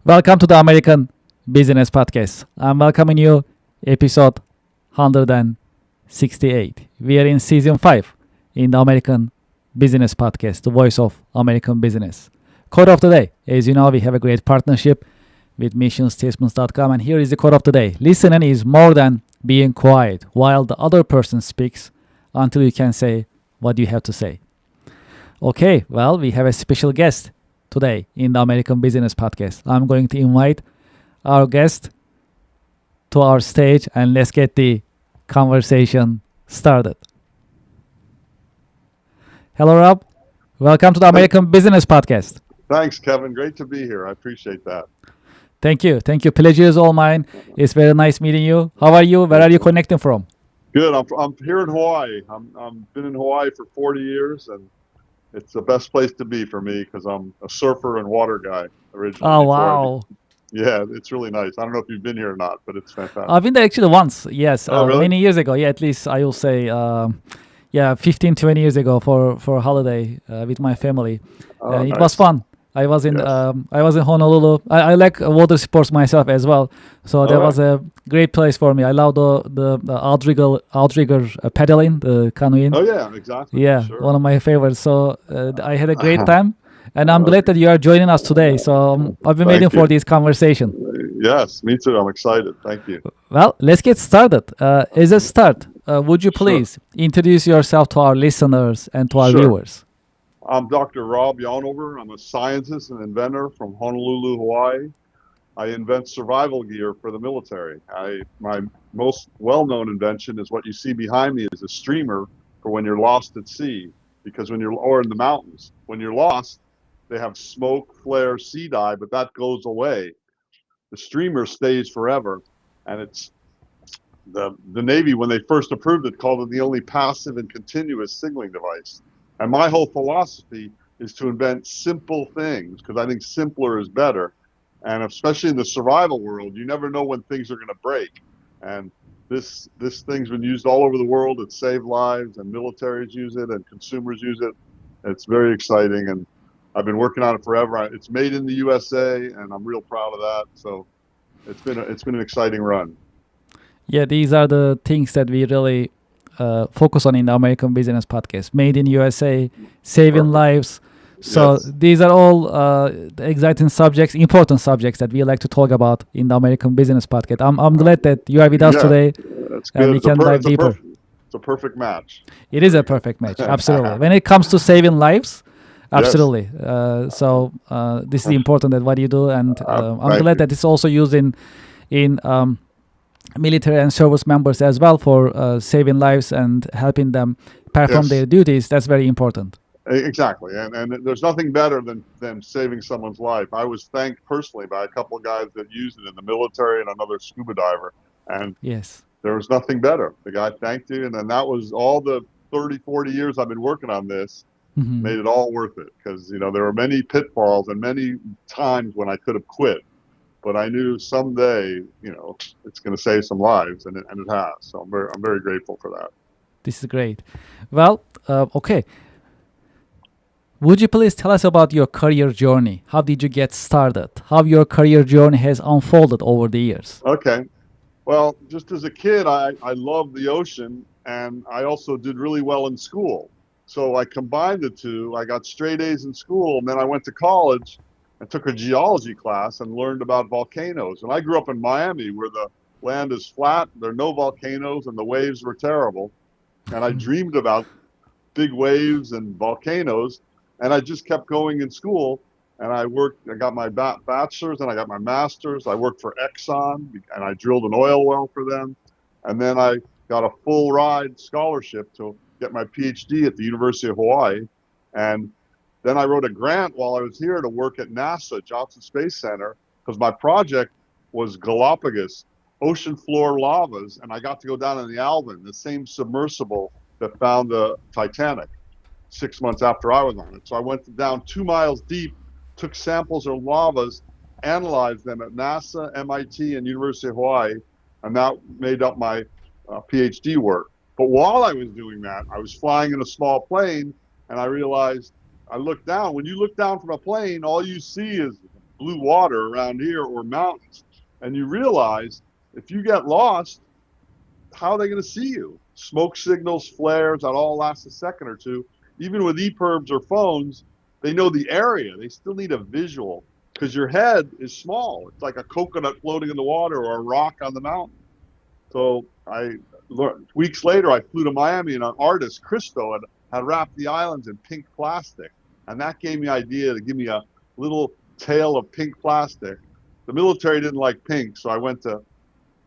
Welcome to the American Business Podcast. I'm welcoming you, episode 168. We are in season 5 in the American Business Podcast, the voice of American business. Quote of the day. As you know, we have a great partnership with missionstatements.com, and here is the quote of the day. Listening is more than being quiet while the other person speaks until you can say what you have to say. Okay, well, we have a special guest today in the American Business Podcast. I'm going to invite our guest to our stage and let's get the conversation started. Hello, Rob. Welcome to the American Business Podcast. Thanks, Kevin. Great to be here. I appreciate that. Thank you. Thank you. Pleasure is all mine. It's very nice meeting you. How are you? Where are you connecting from? Good. I'm here in Hawaii. I'm been in Hawaii for 40 years, and it's the best place to be for me because I'm a surfer and water guy originally. Oh, wow. Yeah, it's really nice. I don't know if you've been here or not, but it's fantastic. I've been there actually once. Yes. Oh, really? Many years ago. Yeah, at least I will say, 15, 20 years ago for a holiday with my family. Oh, It nice. was fun. I was in Yes. Honolulu. I like water sports myself as well, so that All was a great place for me. I love the outrigger paddling, the canoeing. Oh, yeah, exactly. Yeah, Sure. one of my favorites. So I had a great time, and I'm glad that you are joining us today. So I've been waiting Thank you. for this conversation. Yes, me too. I'm excited. Thank you. Well, let's get started. As a start, would you Sure. please introduce yourself to our listeners and to our Sure. viewers? I'm Dr. Rob Yonover. I'm a scientist and inventor from Honolulu, Hawaii. I invent survival gear for the military. My most well-known invention is what you see behind me is a streamer for when you're lost at sea, because or in the mountains. When you're lost, they have smoke, flare, sea dye, but that goes away. The streamer stays forever, and it's the Navy, when they first approved it, called it the only passive and continuous signaling device. And my whole philosophy is to invent simple things because I think simpler is better. And especially in the survival world, you never know when things are going to break. And this thing's been used all over the world. It saved lives, and militaries use it, and consumers use it. It's very exciting, and I've been working on it forever. It's made in the USA, and I'm real proud of that. So it's been an exciting run. Yeah, these are the things that we really focus on in the American Business Podcast. Made in USA, saving Perfect. lives. So Yes. these are all exciting subjects, important subjects that we like to talk about in the American Business Podcast. I'm glad that you are with us Yeah. today, That's and good. we can dive deeper. It's a perfect match. It is a perfect match, absolutely. When it comes to saving lives, Yes. absolutely. This is important that what you do, and I'm Thank glad you. that it's also used in military and service members as well for saving lives and helping them perform Yes. their duties. That's very important. Exactly, and there's nothing better than saving someone's life. I was thanked personally by a couple of guys that used it in the military and another scuba diver, and Yes. there was nothing better. The guy thanked you, and then that was all the 30, 40 years I've been working on this Mhm. made it all worth it because there were many pitfalls and many times when I could have quit, but I knew someday it's going to save some lives, and it has. So I'm very grateful for that. This is great. Well, okay. Would you please tell us about your career journey? How did you get started? How your career journey has unfolded over the years? Okay. Well, just as a kid, I loved the ocean, and I also did really well in school. So I combined the two. I got straight A's in school, and then I went to college and took a geology class and learned about volcanoes. And I grew up in Miami where the land is flat, there are no volcanoes, and the waves were terrible. And I dreamed about big waves and volcanoes, and I just kept going in school. And I got my bachelor's and I got my master's. I worked for Exxon and I drilled an oil well for them. And then I got a full ride scholarship to get my PhD at the University of Hawaii. And then I wrote a grant while I was here to work at NASA, Johnson Space Center, because my project was Galapagos, ocean floor lavas. And I got to go down in the Alvin, the same submersible that found the Titanic 6 months after I was on it. So I went down 2 miles deep, took samples of lavas, analyzed them at NASA, MIT, and University of Hawaii, and that made up my PhD work. But while I was doing that, I was flying in a small plane, and I realized I looked down. When you look down from a plane, all you see is blue water around here or mountains. And you realize if you get lost, how are they going to see you? Smoke signals, flares, that all lasts a second or two. Even with EPIRBs or phones, they know the area. They still need a visual because your head is small. It's like a coconut floating in the water or a rock on the mountain. So I learned, weeks later, I flew to Miami and an artist, Cristo, had wrapped the islands in pink plastic. And that gave me the idea to give me a little tail of pink plastic. The military didn't like pink, so I went to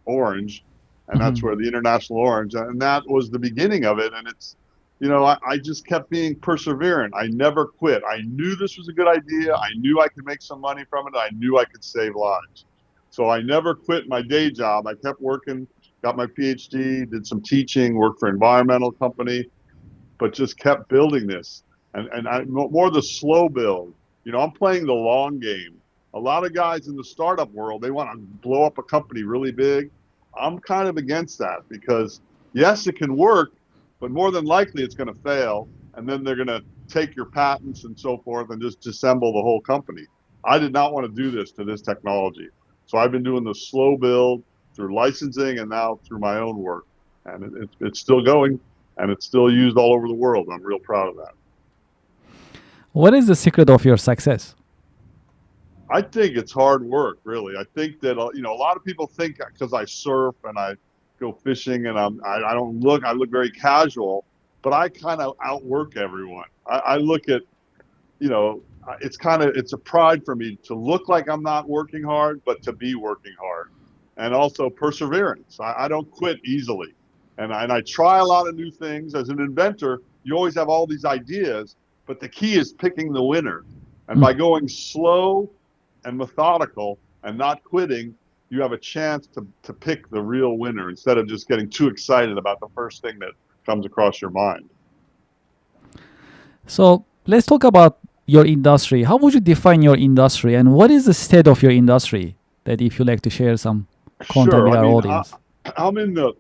orange, and that's Mhm. where the international orange, and that was the beginning of it. And it's, I just kept being perseverant. I never quit. I knew this was a good idea. I knew I could make some money from it. I knew I could save lives. So I never quit my day job. I kept working, got my PhD, did some teaching, worked for an environmental company, but just kept building this. And more the slow build. I'm playing the long game. A lot of guys in the startup world, they want to blow up a company really big. I'm kind of against that because yes, it can work, but more than likely it's going to fail. And then they're going to take your patents and so forth and just disassemble the whole company. I did not want to do this to this technology. So I've been doing the slow build through licensing and now through my own work. And it's still going and it's still used all over the world. I'm real proud of that. What is the secret of your success? I think it's hard work, really. I think that a lot of people think because I surf and I go fishing and I don't I look very casual, but I kind of outwork everyone. I look at you know it's a pride for me to look like I'm not working hard, but to be working hard, and also perseverance. I don't quit easily, and I try a lot of new things. As an inventor, you always have all these ideas, but the key is picking the winner. And Mm. by going slow and methodical and not quitting, you have a chance to pick the real winner instead of just getting too excited about the first thing that comes across your mind. So let's talk about your industry. How would you define your industry, and what is the state of your industry? That if you like to share some content Sure. with I our mean, audience. I'm in the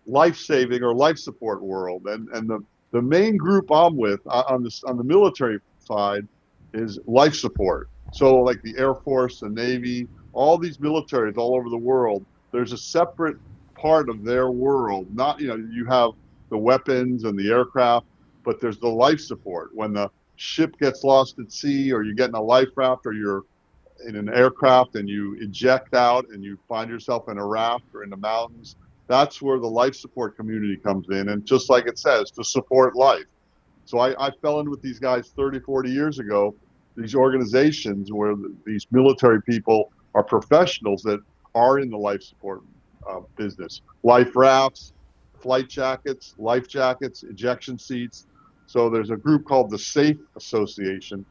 life saving or life support world, and the main group I'm with on the military side is life support. So like the Air Force, the Navy, all these militaries all over the world, there's a separate part of their world. Not you have the weapons and the aircraft, but there's the life support. When the ship gets lost at sea, or you get in a life raft, or you're in an aircraft and you eject out and you find yourself in a raft or in the mountains, that's where the life support community comes in. And just like it says, to support life. So I fell in with these guys 30, 40 years ago, these organizations where these military people are professionals that are in the life support business. Life rafts, flight jackets, life jackets, ejection seats. So there's a group called the Safe Association,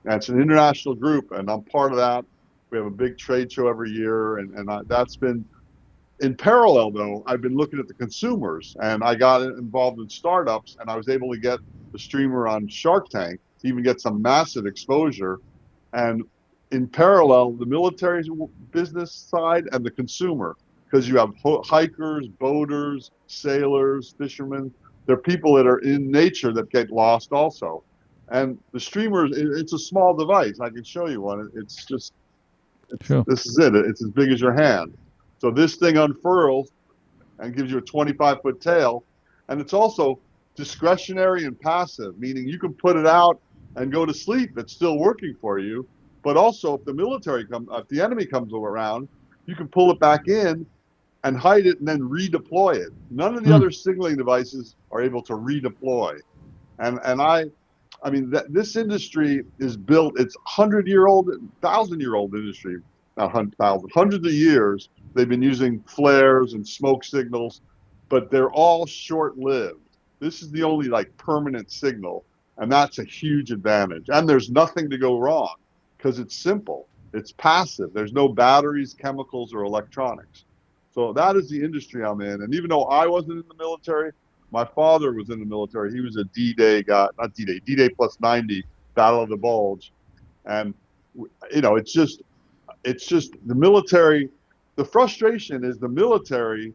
and it's an international group, and I'm part of that. We have a big trade show every year, and that's been in parallel. Though I've been looking at the consumers, and I got involved in startups, and I was able to get the streamer on Shark Tank to even get some massive exposure. And in parallel, the military business side and the consumer, because you have hikers, boaters, sailors, fishermen. They're people that are in nature that get lost also. And the streamers, it's a small device. I can show you one. It's just, Sure. this is it. It's as big as your hand. So this thing unfurls and gives you a 25-foot tail. And it's also discretionary and passive, meaning you can put it out and go to sleep. It's still working for you. But also, if if the enemy comes around, you can pull it back in and hide it and then redeploy it. None of the Mm. other signaling devices are able to redeploy. And I mean, this industry is built, it's 100-year-old, 1,000-year-old industry, not 100,000, hundreds of years. They've been using flares and smoke signals, but they're all short-lived. This is the only like permanent signal, and that's a huge advantage. And there's nothing to go wrong because it's simple. It's passive. There's no batteries, chemicals, or electronics. So that is the industry I'm in. And even though I wasn't in the military, my father was in the military. He was a D-Day guy, not D-Day, D-Day plus 90, Battle of the Bulge. And, it's just the military. The frustration is the military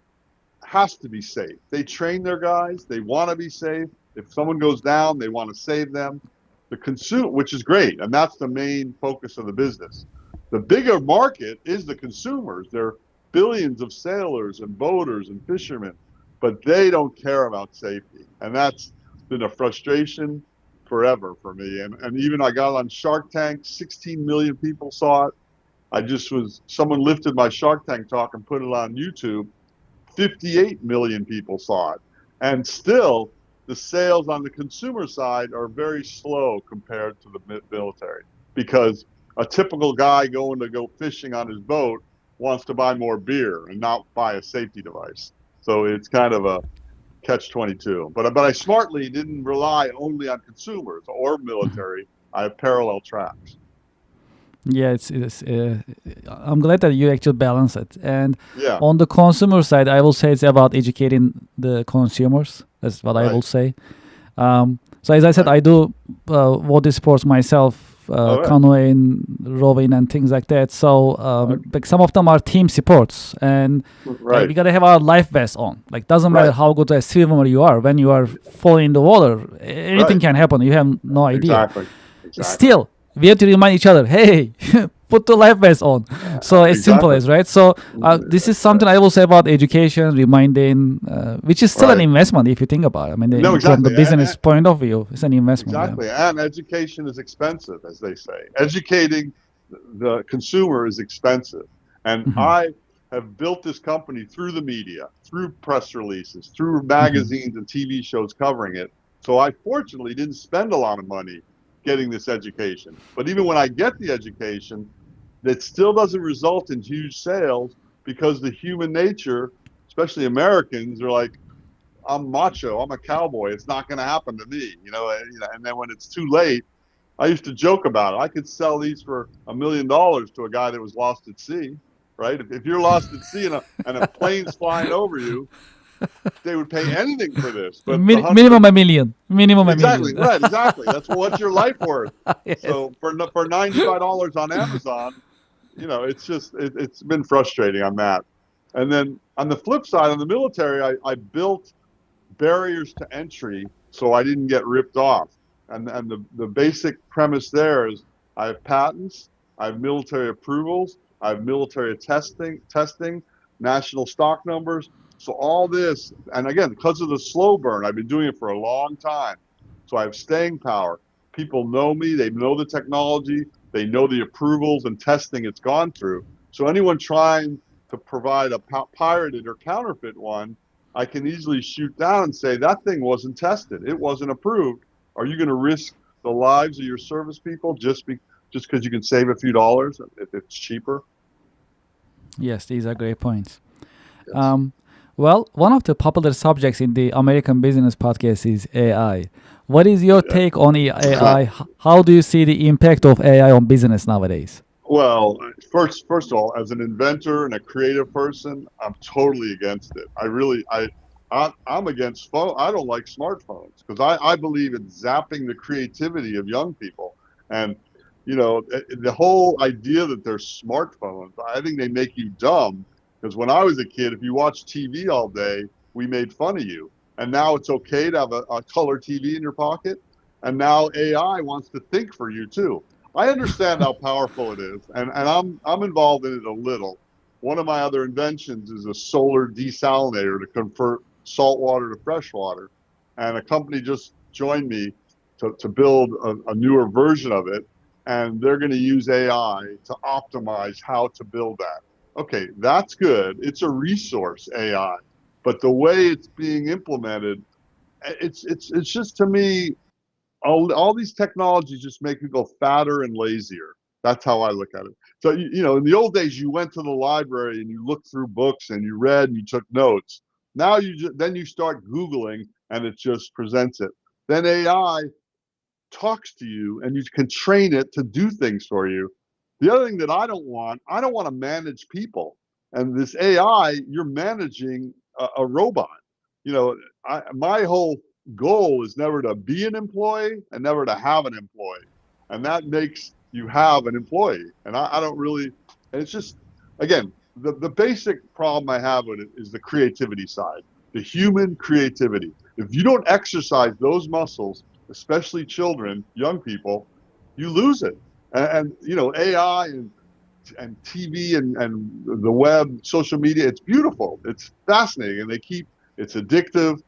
has to be safe. They train their guys. They want to be safe. If someone goes down, they want to save them. Which is great. And that's the main focus of the business. The bigger market is the consumers. There are billions of sailors and boaters and fishermen, but they don't care about safety. And that's been a frustration forever for me. And even I got on Shark Tank, 16 million people saw it. Someone lifted my Shark Tank talk and put it on YouTube. 58 million people saw it. And still, the sales on the consumer side are very slow compared to the military, because a typical guy going to go fishing on his boat wants to buy more beer and not buy a safety device. So it's kind of a catch 22. But I smartly didn't rely only on consumers or military. I have parallel tracks. Yeah, it's I'm glad that you actually balance it. And Yeah, on the consumer side, I will say it's about educating the consumers. That's what I will right, say. So as I said, right. I do water sports myself, Oh, right, canoeing, rowing, and things like that. So okay, like some of them are team sports, and like we right, gotta have our life vest on. Like doesn't matter right, how good a swimmer you are, when you are falling in the water, anything right. can happen. You have no idea. Exactly, exactly. Still, we have to remind each other, hey, put the life vest on. So as simple Exactly. as, right? So this is something I will say about education, reminding, which is still an Right. investment if you think about it. I mean, No, from the exactly. business point of view, it's an investment. Yeah. Exactly. And education is expensive, as they say. Educating the consumer is expensive. And Hmm. I have built this company through the media, through press releases, through Hmm. magazines and TV shows covering it. So I fortunately didn't spend a lot of money getting this education. But even when I get the education, that still doesn't result in huge sales, because the human nature, especially Americans, are like, I'm macho. I'm a cowboy. It's not going to happen to me, And then when it's too late, I used to joke about it. I could sell these for $1 million to a guy that was lost at sea, right? If you're lost at sea and a plane's flying over you, they would pay anything for this. But Minimum a million. Minimum a exactly million. right, exactly. That's what's your life worth. Yes. So for $95 on Amazon, it's been frustrating on that. And then on the flip side, on the military, I built barriers to entry so I didn't get ripped off. And the basic premise there is I have patents, I have military approvals, I have military testing, national stock numbers. So all this, and again, because of the slow burn, I've been doing it for a long time. So I have staying power. People know me, they know the technology, they know the approvals and testing it's gone through. So anyone trying to provide a pirated or counterfeit one, I can easily shoot down and say that thing wasn't tested. It wasn't approved. Are you going to risk the lives of your service people just because you can save a few dollars if it's cheaper? Yes, these are great points. Yes. Um, well, one of the popular subjects in the American Business Podcast is AI. What is your Yeah. take on AI? How do you see the impact of AI on business nowadays? Well, first of all, as an inventor and a creative person, I'm totally against it. I'm against phone. I don't like smartphones because I believe in zapping the creativity of young people. And the whole idea that they're smartphones, I think they make you dumb. Because when I was a kid, if you watched TV all day, we made fun of you. And now it's okay to have a color TV in your pocket. And now AI wants to think for you too. I understand how powerful it is, and I'm involved in it a little. One of my other inventions is a solar desalinator to convert salt water to fresh water, and a company just joined me to build a newer version of it, and they're going to use AI to optimize how to build that. Okay, that's good. It's a resource, AI, but the way it's being implemented, it's just, to me, all these technologies just make people fatter and lazier. That's how I look at it. So in the old days, you went to the library and you looked through books and you read and you took notes. Now then you start Googling and it just presents it. Then AI talks to you and you can train it to do things for you. The other thing that I don't want to manage people. And this AI, you're managing a robot. My whole goal is never to be an employee and never to have an employee. And that makes you have an employee. And I don't really, and it's just, again, the basic problem I have with it is the creativity side, the human creativity. If you don't exercise those muscles, especially children, young people, you lose it. And AI and and TV and the web, social media. It's beautiful. It's fascinating, and it's addictive.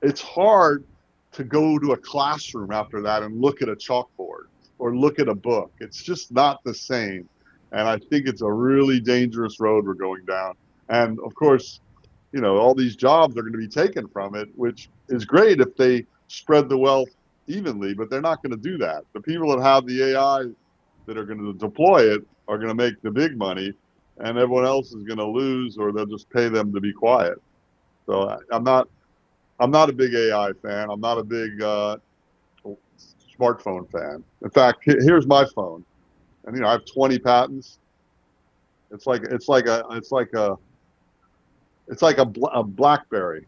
It's hard to go to a classroom after that and look at a chalkboard or look at a book. It's just not the same. And I think it's a really dangerous road we're going down. And of course, all these jobs are going to be taken from it, which is great if they spread the wealth evenly, but they're not going to do that. The people that have the AI that are going to deploy it are going to make the big money, and everyone else is going to lose, or they'll just pay them to be quiet. So I'm not a big AI fan. I'm not a big smartphone fan. In fact, here's my phone, and I have 20 patents. It's like a BlackBerry.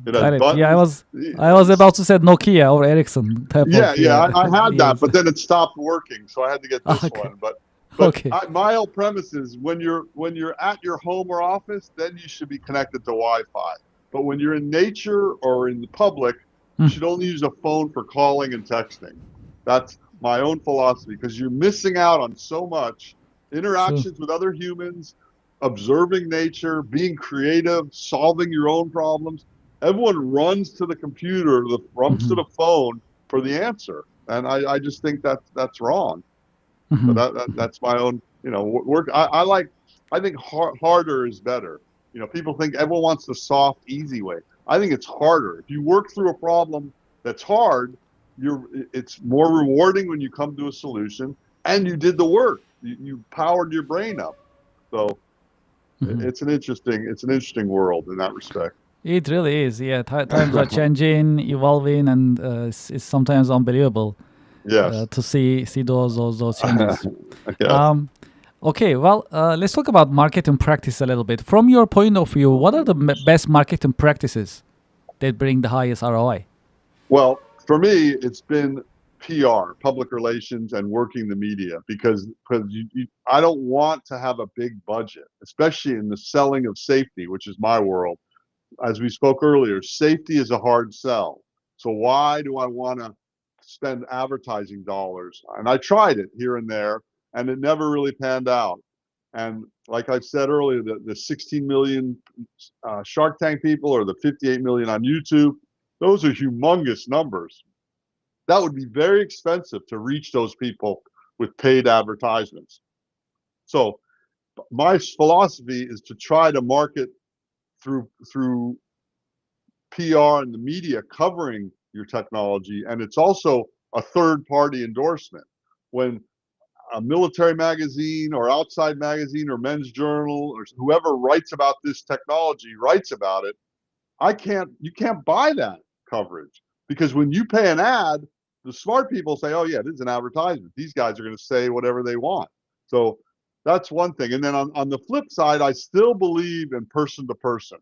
It has Got it. Yeah, I buttons. was I was about to say Nokia or Ericsson type Yeah, of yeah, I had that, yes. but then it stopped working, so I had to get this Okay. one. But Okay. my whole premise is when you're at your home or office, then you should be connected to Wi-Fi. But when you're in nature or in the public, you Hmm. should only use a phone for calling and texting. That's my own philosophy, because you're missing out on so much True. interactions with other humans, observing nature, being creative, solving your own problems. Everyone runs to the computer, runs to Hmm. the phone for the answer, and I just think that's wrong. So Hmm. that's my own work. I think harder is better. People think everyone wants the soft, easy way. I think it's harder. If you work through a problem that's hard, it's more rewarding when you come to a solution, and you did the work. You powered your brain up. So Hmm. it's an interesting world in that respect. It really is. Yeah, times are changing, evolving, and it's sometimes unbelievable Yes. to see those changes. Yes. Um, okay, well, let's talk about marketing practice a little bit. From your point of view, what are the best marketing practices that bring the highest ROI? Well, for me, it's been PR, public relations, and working the media, because I don't want to have a big budget, especially in the selling of safety, which is my world. As we spoke earlier, safety is a hard sell. So why do I want to spend advertising dollars? And I tried it here and there, and it never really panned out. And like I said earlier, the 16 million Shark Tank people, or the 58 million on YouTube, those are humongous numbers. That would be very expensive to reach those people with paid advertisements. So my philosophy is to try to market through PR and the media covering your technology, and it's also a third party endorsement. When a military magazine or outside magazine or Men's Journal or whoever writes about this technology writes about it, you can't buy that coverage, because when you pay an ad, the smart people say, oh yeah, this is an advertisement. These guys are going to say whatever they want. So that's one thing. And then on the flip side, I still believe in person to person.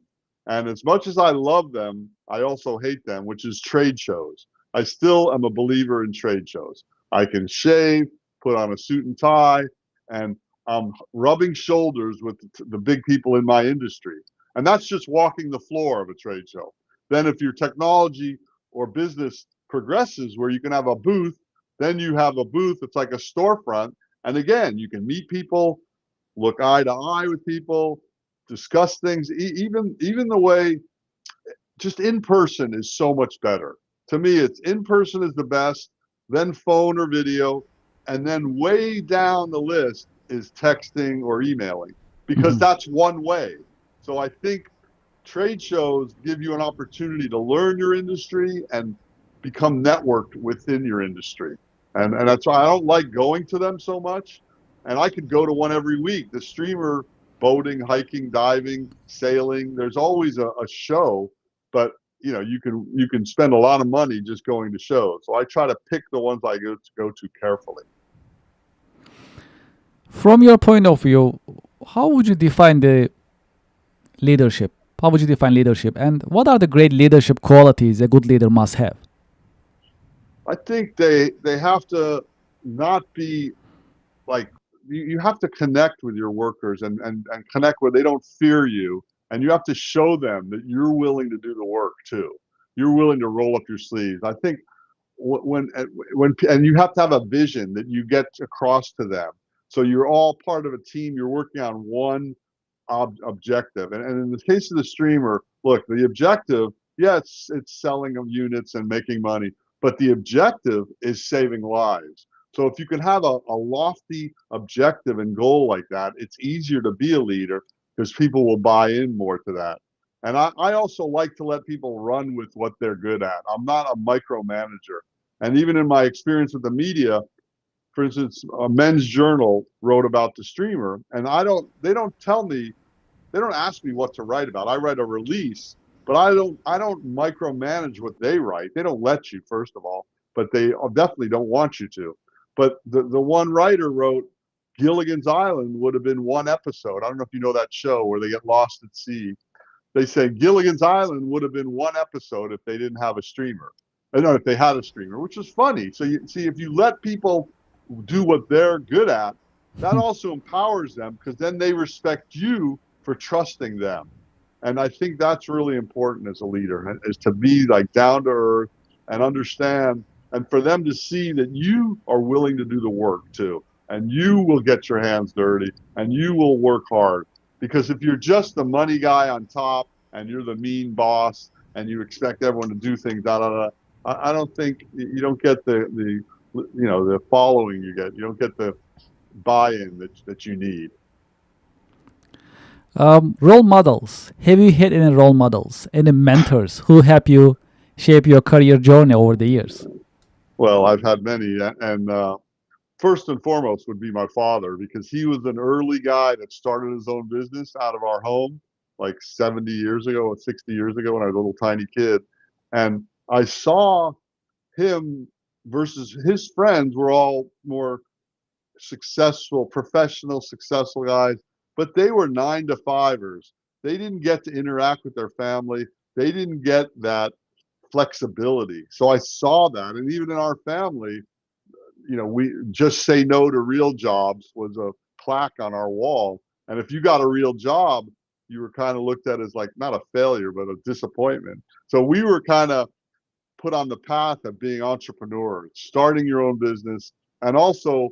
And as much as I love them, I also hate them, which is trade shows. I still am a believer in trade shows. I can shave, put on a suit and tie, and I'm rubbing shoulders with the big people in my industry. And that's just walking the floor of a trade show. Then if your technology or business progresses where you can have a booth, then you have a booth that's like a storefront. And again, you can meet people, look eye to eye with people, discuss things. Even the way, just in person is so much better. To me, it's in person is the best, then phone or video, and then way down the list is texting or emailing, because Hmm. that's one way. So I think trade shows give you an opportunity to learn your industry and become networked within your industry. And that's why I don't like going to them so much. And I could go to one every week. The streamer, boating, hiking, diving, sailing, there's always a show, but you can spend a lot of money just going to shows. So I try to pick the ones I go to carefully. From your point of view, how would you define the leadership? How would you define leadership? And what are the great leadership qualities a good leader must have? I think they have to not be like, you have to connect with your workers, and connect where they don't fear you, and you have to show them that you're willing to do the work too. You're willing to roll up your sleeves. I think when and you have to have a vision that you get across to them. So you're all part of a team. You're working on one objective. And in the case of the streamer, look, the objective, yeah, it's selling of units and making money, but the objective is saving lives. So if you can have a lofty objective and goal like that, it's easier to be a leader because people will buy in more to that. And I also like to let people run with what they're good at. I'm not a micromanager. And even in my experience with the media, for instance, a Men's Journal wrote about the streamer, and they don't tell me, they don't ask me what to write about. I write a release, but I don't micromanage what they write. They don't let you, first of all, but they definitely don't want you to. But the one writer wrote Gilligan's Island would have been one episode. I don't know if you know that show where they get lost at sea. They say Gilligan's Island would have been one episode if they didn't have a streamer. I know if they had a streamer, which is funny. So you see, if you let people do what they're good at, that also empowers them because then they respect you for trusting them. And I think that's really important as a leader, is to be like down to earth and understand, and for them to see that you are willing to do the work too, and you will get your hands dirty and you will work hard. Because if you're just the money guy on top and you're the mean boss and you expect everyone to do things, I don't think you don't get the following you get. You don't get the buy-in that you need. Role models. Have you had any role models, any mentors who help you shape your career journey over the years? Well, I've had many, and first and foremost would be my father, because he was an early guy that started his own business out of our home like 70 years ago or 60 years ago when I was a little tiny kid. And I saw him versus his friends were all more successful, professional, successful guys, but they were 9 to 5ers. They didn't get to interact with their family. They didn't get that flexibility. So I saw that. And even in our family, we just say no to real jobs was a plaque on our wall. And if you got a real job, you were kind of looked at as like not a failure, but a disappointment. So we were kind of put on the path of being entrepreneurs, starting your own business, and also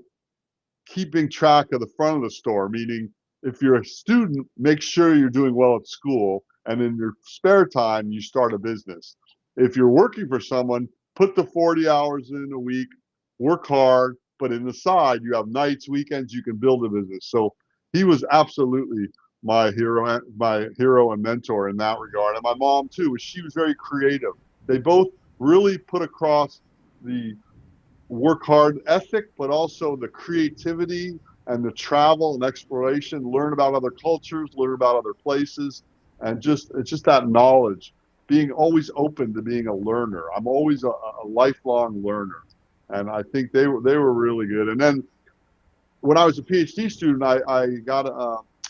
keeping track of the front of the store, meaning if you're a student, make sure you're doing well at school, and in your spare time, you start a business. If you're working for someone, put the 40 hours in a week, work hard, but in the side, you have nights, weekends, you can build a business. So he was absolutely my hero and mentor in that regard. And my mom too, she was very creative. They both really put across the work hard ethic, but also the creativity and the travel and exploration, learn about other cultures, learn about other places, and it's just that knowledge, being always open to being a learner. I'm always a lifelong learner, and I think they were really good. And then when I was a PhD student, I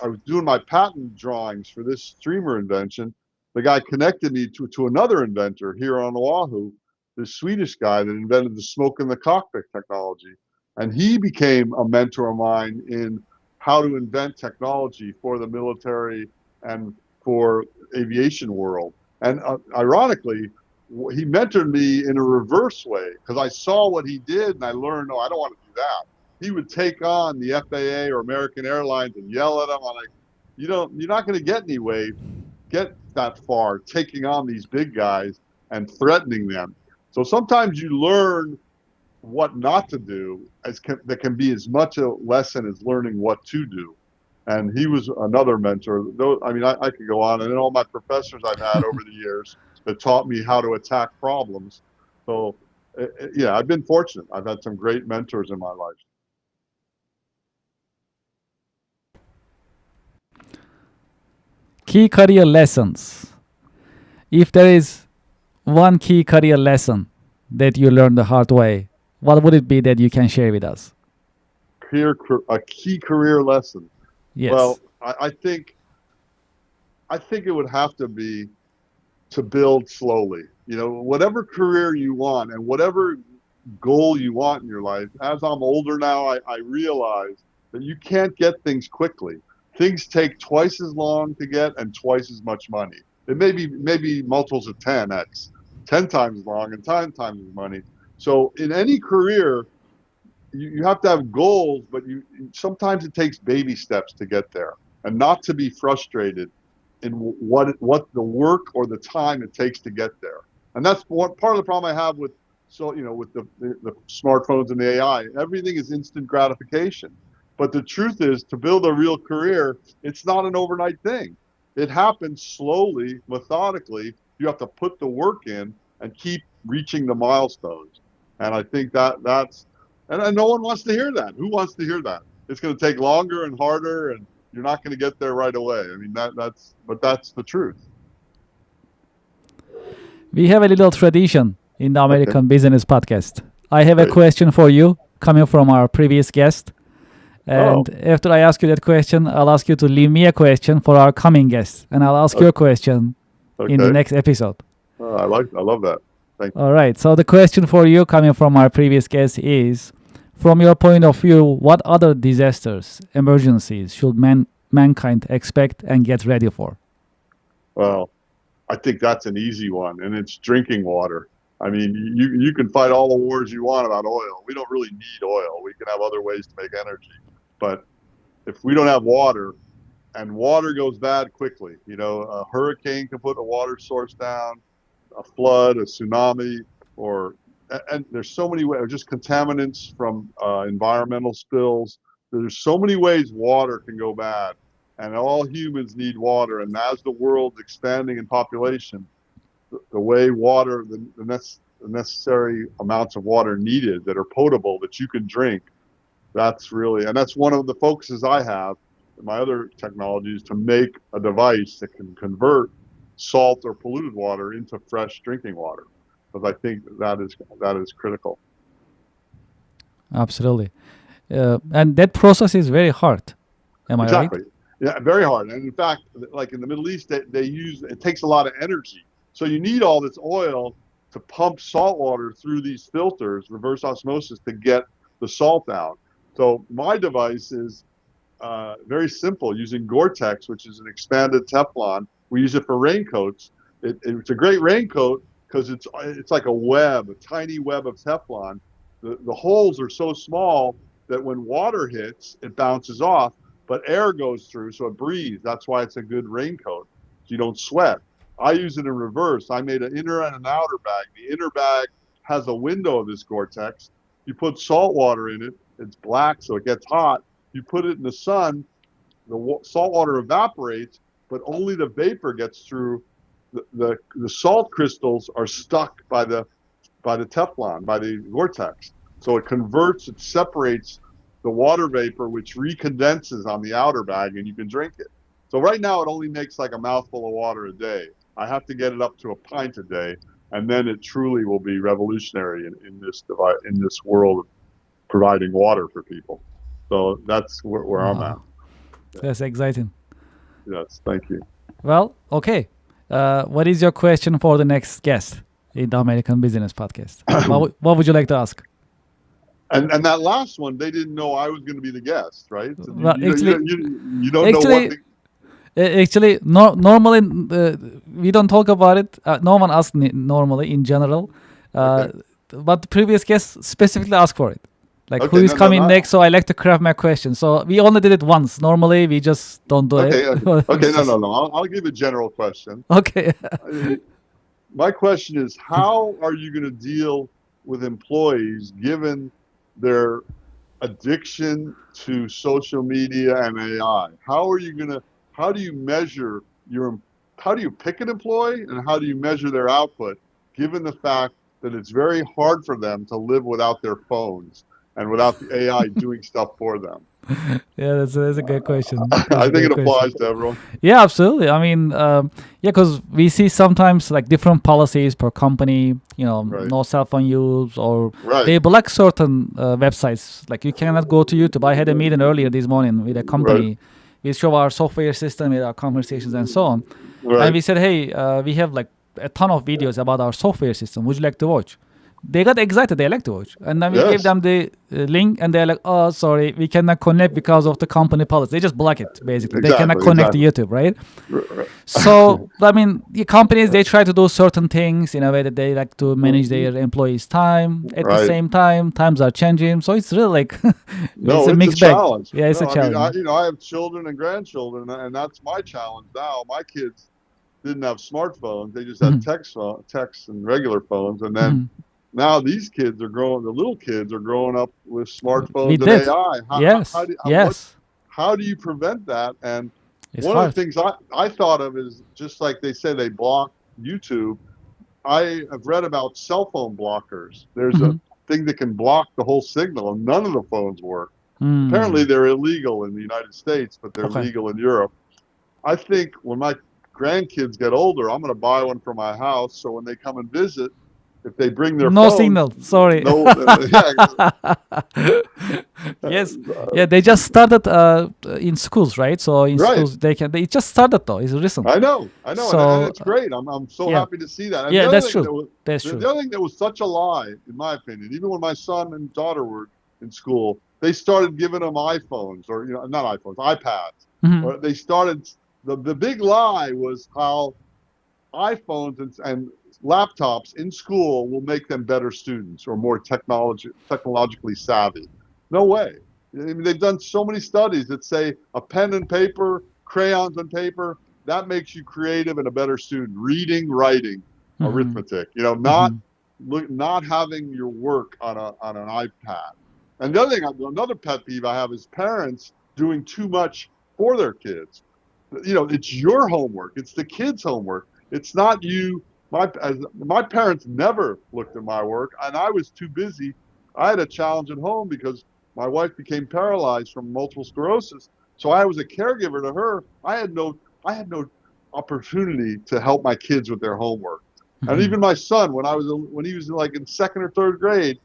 was doing my patent drawings for this streamer invention. The guy connected me to another inventor here on Oahu, this Swedish guy that invented the smoke in the cockpit technology. And he became a mentor of mine in how to invent technology for the military and for aviation world. And ironically, he mentored me in a reverse way because I saw what he did and I learned, no, I don't want to do that. He would take on the FAA or American Airlines and yell at them. I'm like, you're not going to get that far taking on these big guys and threatening them. So sometimes you learn what not to do that can be as much a lesson as learning what to do. And he was another mentor. I mean, I could go on, and then all my professors I've had over the years that taught me how to attack problems. So, yeah, I've been fortunate. I've had some great mentors in my life. Key career lessons. If there is one key career lesson that you learned the hard way, what would it be that you can share with us? A key career lesson. Yes. Well, I think it would have to be to build slowly. Whatever career you want and whatever goal you want in your life. As I'm older now, I realize that you can't get things quickly. Things take twice as long to get and twice as much money. It may be maybe multiples of 10x, 10 times as long and 10 times as money. So in any career, you have to have goals, but sometimes it takes baby steps to get there, and not to be frustrated in what the work or the time it takes to get there. And that's part of the problem I have with with the smartphones and the AI. Everything is instant gratification. But the truth is, to build a real career, it's not an overnight thing. It happens slowly, methodically. You have to put the work in and keep reaching the milestones. And I think and no one wants to hear that. Who wants to hear that? It's going to take longer and harder, and you're not going to get there right away. I mean, that's the truth. We have a little tradition in the American Business Podcast. I have a Great. question for you coming from our previous guest. And after I ask you that question, I'll ask you to leave me a question for our coming guest. And I'll ask your question in the next episode. I love that. Thank you. All right. So the question for you coming from our previous guest is, from your point of view, what other disasters, emergencies should mankind expect and get ready for? Well, I think that's an easy one, and it's drinking water. I mean, you can fight all the wars you want about oil. We don't really need oil. We can have other ways to make energy. But if we don't have water, and water goes bad quickly, a hurricane can put a water source down, a flood, a tsunami, and there's so many ways, just contaminants from environmental spills. There's so many ways water can go bad, and all humans need water. And as the world's expanding in population, the way water, the necessary amounts of water needed that are potable that you can drink, that's one of the focuses I have in my other technologies, to make a device that can convert salt or polluted water into fresh drinking water, because I think that is critical. Absolutely. And that process is very hard. Am I right? Exactly. Yeah, very hard. And in fact, like in the Middle East, it takes a lot of energy. So you need all this oil to pump salt water through these filters, reverse osmosis, to get the salt out. So my device is very simple, using Gore-Tex, which is an expanded Teflon. We use it for raincoats. It's a great raincoat because it's like a tiny web of Teflon. The holes are so small that when water hits, it bounces off, but air goes through, so it breathes. That's why it's a good raincoat, so you don't sweat. I use it in reverse. I made an inner and an outer bag. The inner bag has a window of this Gore-Tex. You put salt water in it. It's black, so it gets hot. You put it in the sun, the salt water evaporates, but only the vapor gets through. The salt crystals are stuck by the Teflon, by the Gore-Tex. So it separates the water vapor, which recondenses on the outer bag, and you can drink it. So right now it only makes like a mouthful of water a day. I have to get it up to a pint a day, and then it truly will be revolutionary in this world of providing water for people. So that's where I'm at. That's exciting. Yes, thank you. Well, okay. What is your question for the next guest in the American Business Podcast? What would you like to ask? And that last one, they didn't know I was going to be the guest, right? So Well, you don't know what the, Actually, normally we don't talk about it. No one asks normally in general. But the previous guest specifically asked for it. Like, who is coming next? So I like to craft my question. So we only did it once. Normally we just don't do it. Okay, no. I'll give a general question. Okay. My question is, how are you going to deal with employees given their addiction to social media and AI? How do you measure how do you pick an employee, and how do you measure their output, given the fact that it's very hard for them to live without their phones and without the AI doing stuff for them? Yeah, that's a good question. I think it applies to everyone. Yeah, absolutely. I mean, because we see sometimes like different policies per company, no cell phone use, or they block certain websites. Like you cannot go to YouTube. I had a meeting earlier this morning with a company. Right. We show our software system with our conversations and so on. Right. And we said, hey, we have like a ton of videos about our software system. Would you like to watch? they got excited. They like to watch. And then we gave Yes, them the link, and they're like, "Oh, sorry, we cannot connect because of the company policy." They just block it. Basically, they cannot exactly, connect to exactly. YouTube, right? So I mean, the companies they try to do certain things in a way that they like to manage their employees' time. At the Right. same time, times are changing, so it's really like it's No, a it's a mixed bag. challenge. Yeah, it's a No, I mean, challenge. I have children and grandchildren, and that's my challenge now. My kids didn't have smartphones; they just had Mhm, texts and regular phones. And then mhm. now these kids are growing. The little kids are growing up with We smartphones and did. AI. Yes, yes. How do you prevent that? And It's one of the hard. things I thought of is just like they say they block YouTube. I have read about cell phone blockers. There's a Mhm. thing that can block the whole signal, and none of the phones work. Apparently, Mm. they're illegal in the United States, but they're Okay. legal in Europe. I think when my grandkids get older, I'm going to buy one for my house. So when they come and visit, if they bring their No phones, signal. Sorry. no, yeah, Yes. Yeah, they just started in schools, right? So in right. schools they can. They just started though. It's recent. I know, and So it's great. I'm so yeah, happy to see that. And yeah, that's true. That's true. the other thing that was such a lie, in my opinion, even when my son and daughter were in school, they started giving them iPhones or not iPhones, iPads, Hmm. or they started. The big lie was how iPhones and laptops in school will make them better students or more technologically savvy. No way. I mean, they've done so many studies that say a pen and paper, crayons and paper, that makes you creative and a better student. Reading, writing, Hmm. arithmetic. Hmm. Not having your work on an iPad. And the other thing, another pet peeve I have is parents doing too much for their kids. It's your homework. It's the kids' homework. It's not you. My parents never looked at my work, and I was too busy. I had a challenge at home because my wife became paralyzed from multiple sclerosis. So I was a caregiver to her. I had no opportunity to help my kids with their homework. And Hmm. even my son, when he was like in second or third grade,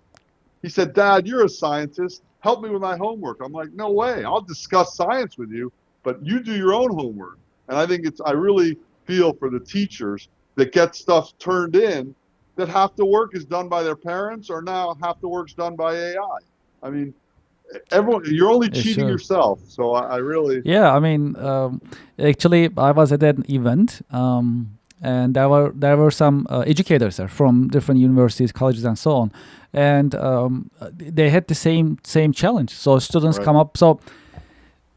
he said, "Dad, you're a scientist. Help me with my homework." I'm like, "No way. I'll discuss science with you, but you do your own homework." And I really feel for the teachers that get stuff turned in that half the work is done by their parents or now half the work's done by AI. I mean, you're only It's cheating true. yourself. So I really, Yeah, I mean, actually, I was at an event, and there were some educators there from different universities, colleges, and so on, and they had the same challenge. So students right, come up, so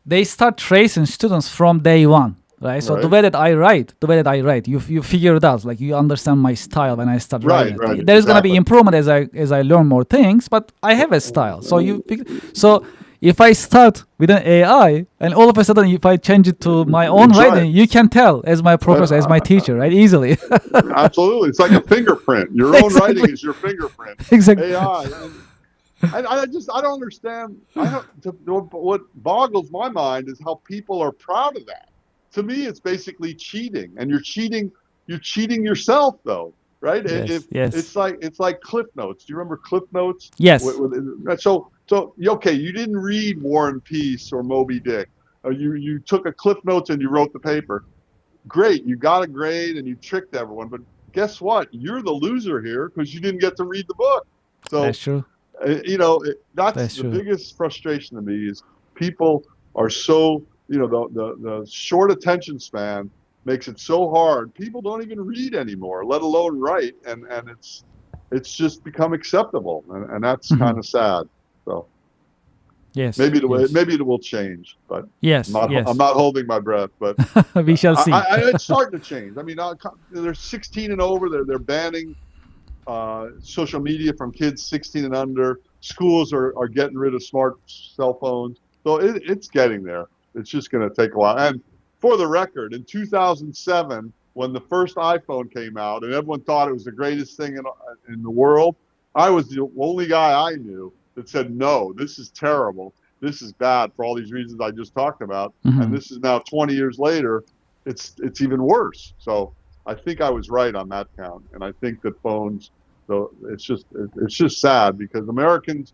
they start tracing students from day one. Right, so right, the way that I write, you figure it out. Like you understand my style when I start writing right, it. right, There's gonna be exactly. improvement as I learn more things, but I have a style. So if I start with an AI and all of a sudden if I change it to my own That's right. writing, you can tell as my professor, as my Uh, teacher, right? Easily. Absolutely. It's like a fingerprint. Your own writing Exactly. is your fingerprint. Exactly. AI. I don't understand. I don't. What boggles my mind is how people are proud of that. To me, it's basically cheating, and you're cheating. You're cheating yourself, though, right? If Yes. Yes. it's like Cliff Notes. Do you remember Cliff Notes? Yes. So okay, you didn't read War and Peace or Moby Dick. You took a Cliff Notes and you wrote the paper. Great, you got a grade and you tricked everyone. But guess what? You're the loser here because you didn't get to read the book. That's So true. that's That's the true. biggest frustration to me is people are so the short attention span makes it so hard. People don't even read anymore, let alone write, and it's just become acceptable, and that's Mhm. kind of sad. So Yes. Yes. maybe it will change, but Yes. I'm Yes. not holding my breath. But We shall see. it's starting to change. I mean, they're 16 and over. They're banning social media from kids 16 and under. Schools are getting rid of smart cell phones. So it's getting there. It's just going to take a while. And for the record, in 2007, when the first iPhone came out and everyone thought it was the greatest thing in the world, I was the only guy I knew that said, no, this is terrible. This is bad for all these reasons I just talked about. And Mhm. this is now 20 years later. It's even worse. So I think I was right on that count, and I think that phones. So it's just sad because Americans,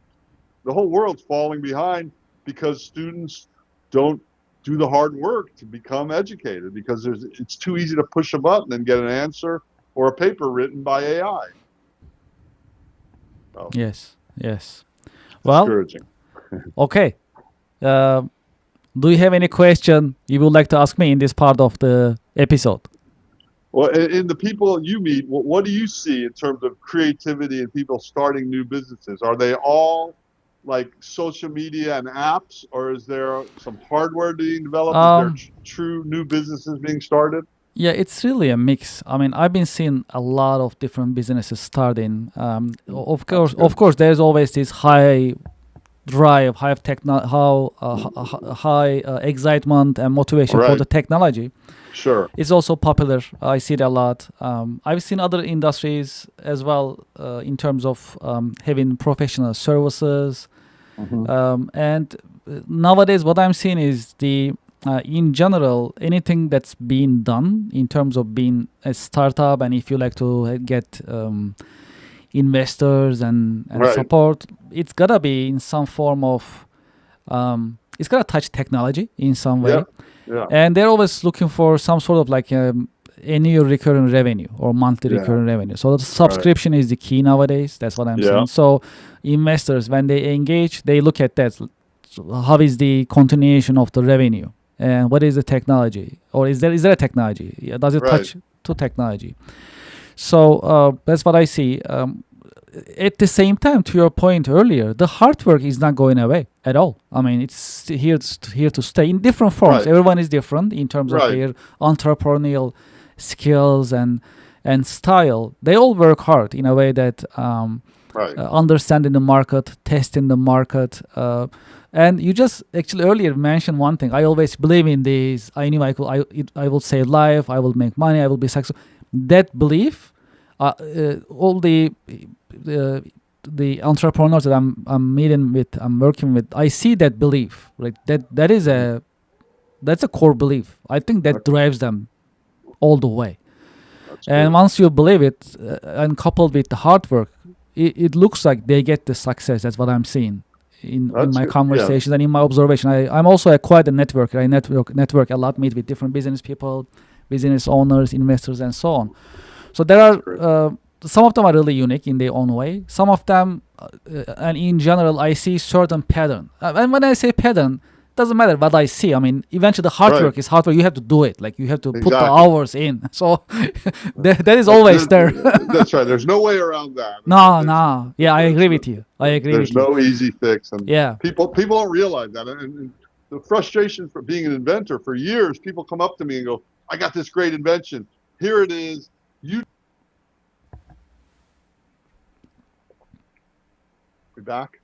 the whole world's falling behind because students don't do the hard work to become educated because it's too easy to push a button and get an answer or a paper written by AI. So Yes. Yes. Well, discouraging. okay. Uh, do you have any question you would like to ask me in this part of the episode? Well, in the people you meet, what do you see in terms of creativity and people starting new businesses? Are they all like social media and apps, or is there some hardware being developed? Is there Um, true new businesses being started? yeah, it's really a mix. I mean, I've been seeing a lot of different businesses starting. That's Of good. course, there's always this high drive, high excitement and motivation for Right. the technology. Sure. It's also popular. I see it a lot. I've seen other industries as well in terms of having professional services. Hmm. And nowadays, what I'm seeing is in general, anything that's being done in terms of being a startup, and if you like to get investors and Right. support, it's gotta be in some form of it's gotta touch technology in some Yeah. way, Yeah. and they're always looking for some sort of like annual recurring revenue or monthly Yeah. recurring revenue. So the Right. subscription is the key nowadays. That's what I'm Yeah. saying. So investors, when they engage, they look at that. So how is the continuation of the revenue, and what is the technology, or is there a technology? Yeah, does it Right. touch to technology? So that's what I see. At the same time, to your point earlier, the hard work is not going away at all. I mean, it's here to stay in different forms. Right. Everyone is different in terms of Right. their entrepreneurial skills and style. They all work hard in a way that Right. understanding the market, testing the market. And you just actually earlier mentioned one thing. I always believe in this. I knew I will save life. I will make money. I will be successful. That belief, all the entrepreneurs that I'm meeting with, I'm working with, I see that belief. Right, that's a core belief. I think that Okay. drives them all the way. That's And good. once you believe it, and coupled with the hard work, it looks like they get the success. That's what I'm seeing in That's my good. Yeah. conversations and in my observation. I'm also quite a networker. I network a lot, meet with different business people, business owners, investors, and so on. So there That's are great. some of them are really unique in their own way. Some of them, and in general, I see certain pattern. And when I say pattern, doesn't matter what I see. I mean, eventually the hard Right. work is hard work. You have to do it. Like you have to put the Exactly. hours in. So that is That- always there. That's right. There's no way around that. No, There's, no. Yeah, I there's agree no, with you. I agree there's with you. no easy fix, and Yeah. people don't realize that. And the frustration for being an inventor for years, people come up to me and go, "I got this great invention. Here it is. You be back."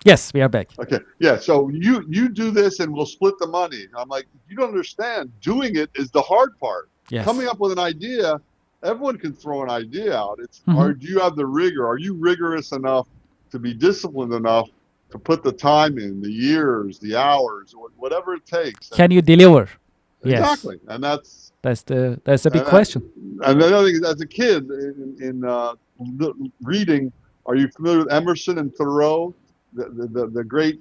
Yes, we are back. Okay. Yeah. So you do this and we'll split the money. I'm like, you don't understand. Doing it is the hard part. Yes. Coming up with an idea, everyone can throw an idea out. It's Mhm. do you have the rigor? Are you rigorous enough to be disciplined enough to put the time in, the years, the hours, whatever it takes? Can you deliver? Yes. Exactly. And that's That's the big and, question. and the other thing is, as a kid in reading, are you familiar with Emerson and Thoreau? The great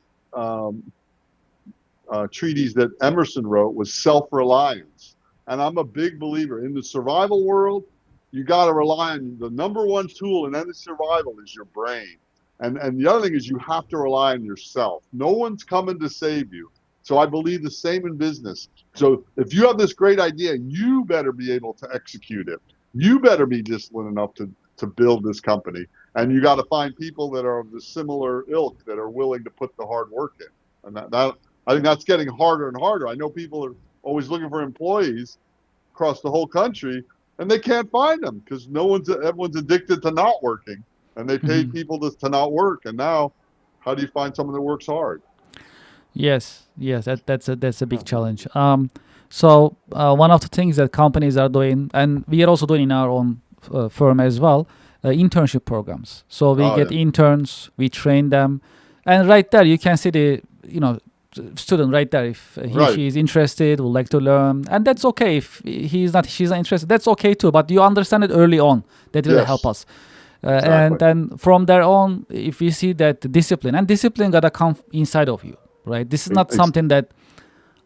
treatise that Emerson wrote was self-reliance. And I'm a big believer in the survival world. You got to rely on the number one tool in any survival is your brain. And the other thing is you have to rely on yourself. No one's coming to save you. So I believe the same in business. So if you have this great idea, you better be able to execute it. You better be disciplined enough to build this company. And you got to find people that are of the similar ilk that are willing to put the hard work in. And that I think that's getting harder and harder. I know people are always looking for employees across the whole country, and they can't find them because everyone's addicted to not working, and they pay Mhm. people to not work. And now, how do you find someone that works hard? Yes, that's a big challenge. So one of the things that companies are doing, and we are also doing in our own firm as well, internship programs. So we Oh get yeah, interns, we train them, and right there you can see the student right there. If right, she is interested, would like to learn, and that's okay. If she's not interested, that's okay too. But you understand it early on. That really yes, help us. exactly, And then from there on, if we see that discipline gotta come inside of you, right? This is not Ex- something that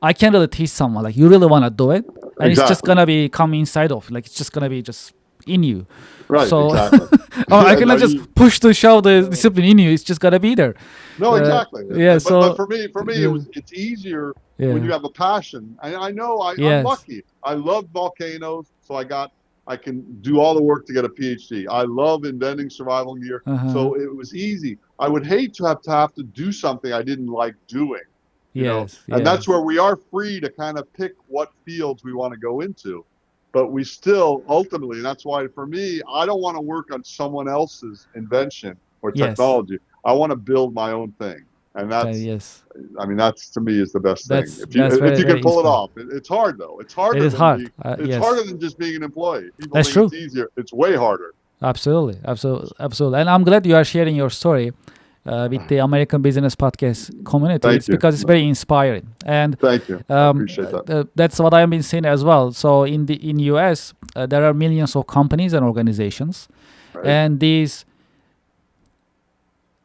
I can't really teach someone. Like you really wanna do it, and it's just exactly, gonna be come inside of. Like it's just gonna be just in you. Right, So exactly. I Yeah, no, cannot just push to shove the discipline in you. It's just gotta be there. no, exactly. Yeah. But So for me, yeah. it's easier when Yeah. you have a passion. I know I'm Yes. lucky. I love volcanoes, so I can do all the work to get a PhD. I love inventing survival gear, Uh-huh. so it was easy. I would hate to have to do something I didn't like doing, Yes. and that's Yes. where we are free to kind of pick what fields we want to go into. But we still ultimately, and that's why for me, I don't want to work on someone else's invention or Yes. technology. I want to build my own thing. And Yes. I mean, that's to me is the best thing. That's If very you can very pull it inspiring. off, it's hard though. It is hard. It's harder Yes. than just being an employee. People That's think it's true. easier. It's way harder. Absolutely. Absolutely. Absolutely. And I'm glad you are sharing your story with the American Business Podcast community. Thank It's you. because it's very inspiring, and Thank you. I appreciate that. that's what I've been seeing as well. So in US, there are millions of companies and organizations, Right. and these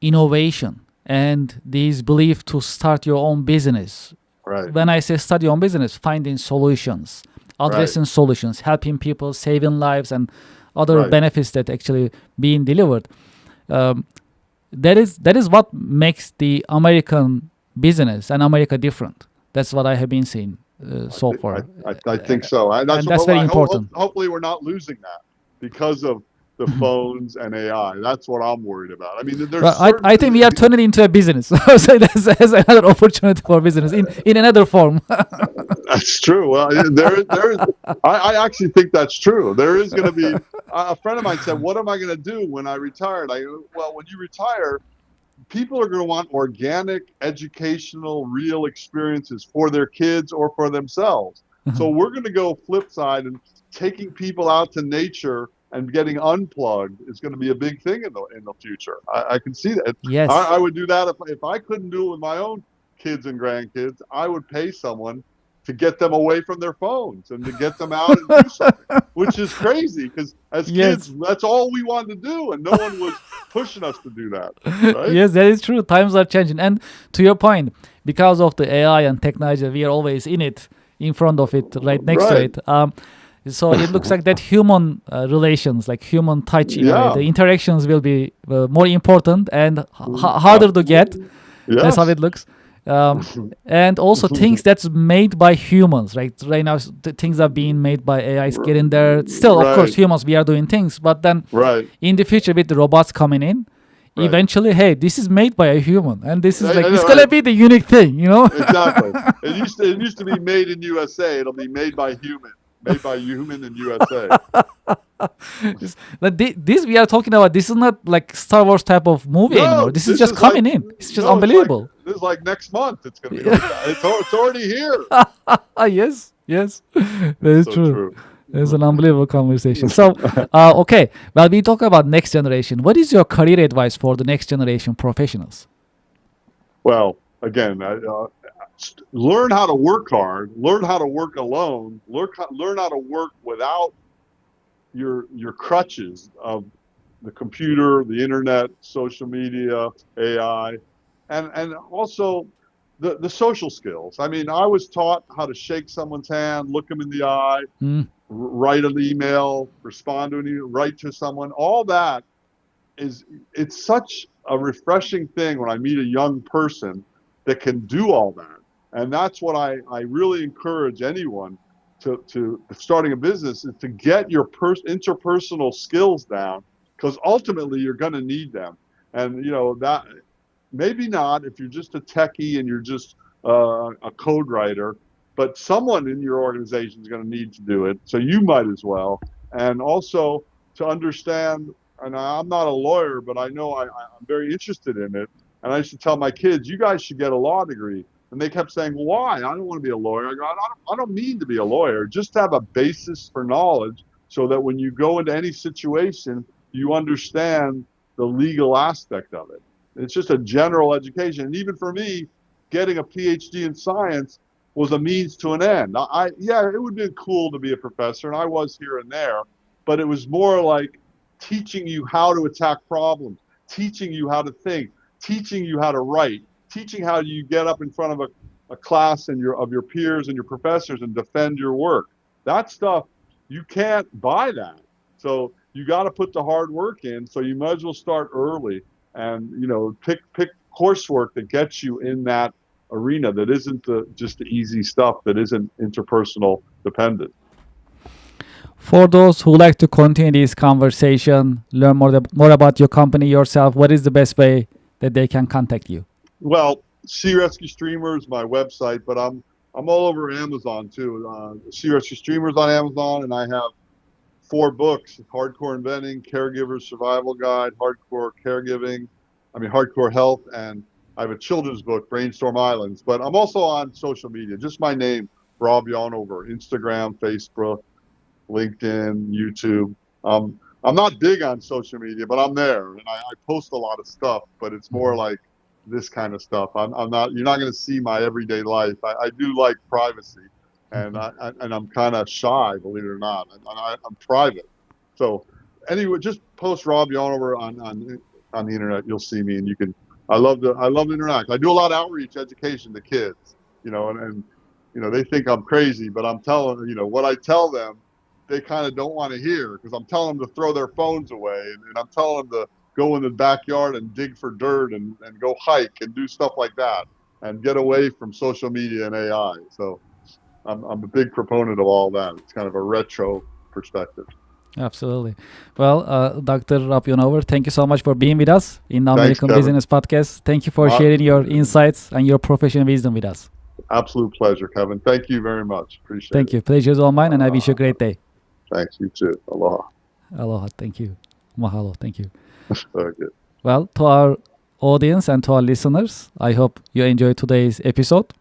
innovation and these belief to start your own business. Right. When I say start your own business, finding solutions, addressing solutions, helping people, saving lives, and other Right. benefits that actually being delivered. Um, that is what makes the American business and America different. That's what I have been seeing so far, I think so. and that's very important. Hopefully we're not losing that because of the phones and AI. That's what I'm worried about. I mean, there's Well, certain. I think we are turning into a business. So that's another opportunity for business in another form. That's true. Well, there is. I actually think that's true. There is going to be. A friend of mine said, "What am I going to do when I retire?" I go, well, when you retire, people are going to want organic, educational, real experiences for their kids or for themselves. So we're going to go flip side, and taking people out to nature and getting unplugged is going to be a big thing in the future. I can see that. Yes. I would do that if I couldn't do it with my own kids and grandkids. I would pay someone to get them away from their phones and to get them out and do something, which is crazy because as Yes. kids, that's all we wanted to do, and no one was pushing us to do that, right? Yes, that is true. Times are changing, and to your point, because of the AI and technology, we are always in it, in front of it, right next to Right. it. So it looks like that human relations, like human touch in a way, Yeah. the interactions will be more important and harder to get. That's how Yes. it looks. And also things that's made by humans, right? Right now, things are being made by AI is getting there. Still, of course, Right. humans, we are doing things, but then Right. in the future with the robots coming in, Right. eventually, hey, this is made by a human, and this is like I it's know, gonna right. be the unique thing, you know? Exactly. It used to be made in USA. It'll be made by human in USA. This we are talking about. This is not like Star Wars type of movie anymore. No, This is just coming in. It's just unbelievable. this is like next month. It's going to be like that. It's already here. Yes, yes, that is So true. true. It's an unbelievable conversation. So, okay, well, we talk about next generation. What is your career advice for the next generation professionals? Well, again, learn how to work hard. Learn how to work alone. Learn how to work without your crutches of the computer, the internet, social media, AI, and also the social skills. I mean, I was taught how to shake someone's hand, look them in the eye, Mm, write an email, respond to an email, write to someone. All that it's such a refreshing thing when I meet a young person that can do all that. And that's what I really encourage anyone to starting a business is to get your interpersonal skills down because ultimately you're going to need them. And that maybe not if you're just a techie and you're just a code writer, but someone in your organization is going to need to do it. So you might as well. And also to understand, and I'm not a lawyer, but I know I'm very interested in it. And I used to tell my kids, you guys should get a law degree. And they kept saying, why? I don't want to be a lawyer. I go, I don't mean to be a lawyer. Just have a basis for knowledge so that when you go into any situation, you understand the legal aspect of it. It's just a general education. And even for me, getting a PhD in science was a means to an end. Yeah, it would have been cool to be a professor, and I was here and there, but it was more like teaching you how to attack problems, teaching you how to think, teaching you how to write, teaching how you get up in front of a class and of your peers and your professors and defend your work. That stuff, you can't buy that. So you got to put the hard work in. So you might as well start early, and pick coursework that gets you in that arena that isn't just the easy stuff that isn't interpersonal dependent. For those who like to continue this conversation, learn more about your company yourself, what is the best way that they can contact you? Well, Sea Rescue Streamer is my website, but I'm all over Amazon too. Sea Rescue Streamers on Amazon, and I have 4 books: Hardcore Inventing, Caregiver's Survival Guide, Hardcore Caregiving, Hardcore Health, and I have a children's book, Brainstorm Islands. But I'm also on social media, just my name, Rob Yonover, Instagram, Facebook, LinkedIn, YouTube. I'm not big on social media, but I'm there, and I post a lot of stuff. But it's more like this kind of stuff. I'm not. You're not going to see my everyday life. I do like privacy, and I'm kind of shy, believe it or not. I'm private. So anyway, just post Rob Yonover on the internet. You'll see me, and you can. I love to interact. I do a lot of outreach education to kids, and they think I'm crazy, but I'm telling what I tell them, they kind of don't want to hear, because I'm telling them to throw their phones away, and I'm telling them to go in the backyard and dig for dirt and go hike and do stuff like that and get away from social media and AI. So I'm a big proponent of all that. It's kind of a retro perspective. Absolutely. Well, Dr. Rob Yonover, thank you so much for being with us in the American Business Podcast. Thank you for sharing your insights and your professional wisdom with us. Absolute pleasure, Kevin. Thank you very much. Appreciate it. Thank you. Pleasure is all mine, and I wish you a great day. Thanks. You too. Aloha. Aloha. Thank you. Mahalo. Thank you. Very good. Well, to our audience and to our listeners, I hope you enjoyed today's episode.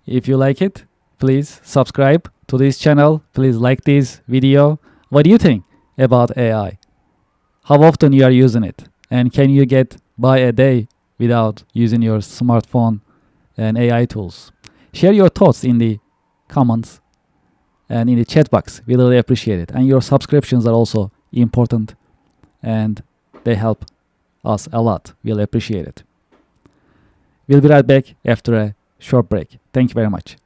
If you like it, please subscribe to this channel. Please like this video. What do you think about AI? How often you are using it? And can you get by a day without using your smartphone and AI tools? Share your thoughts in the comments and in the chat box. We really appreciate it. And your subscriptions are also important, and they help us a lot. We'll appreciate it. We'll be right back after a short break. Thank you very much.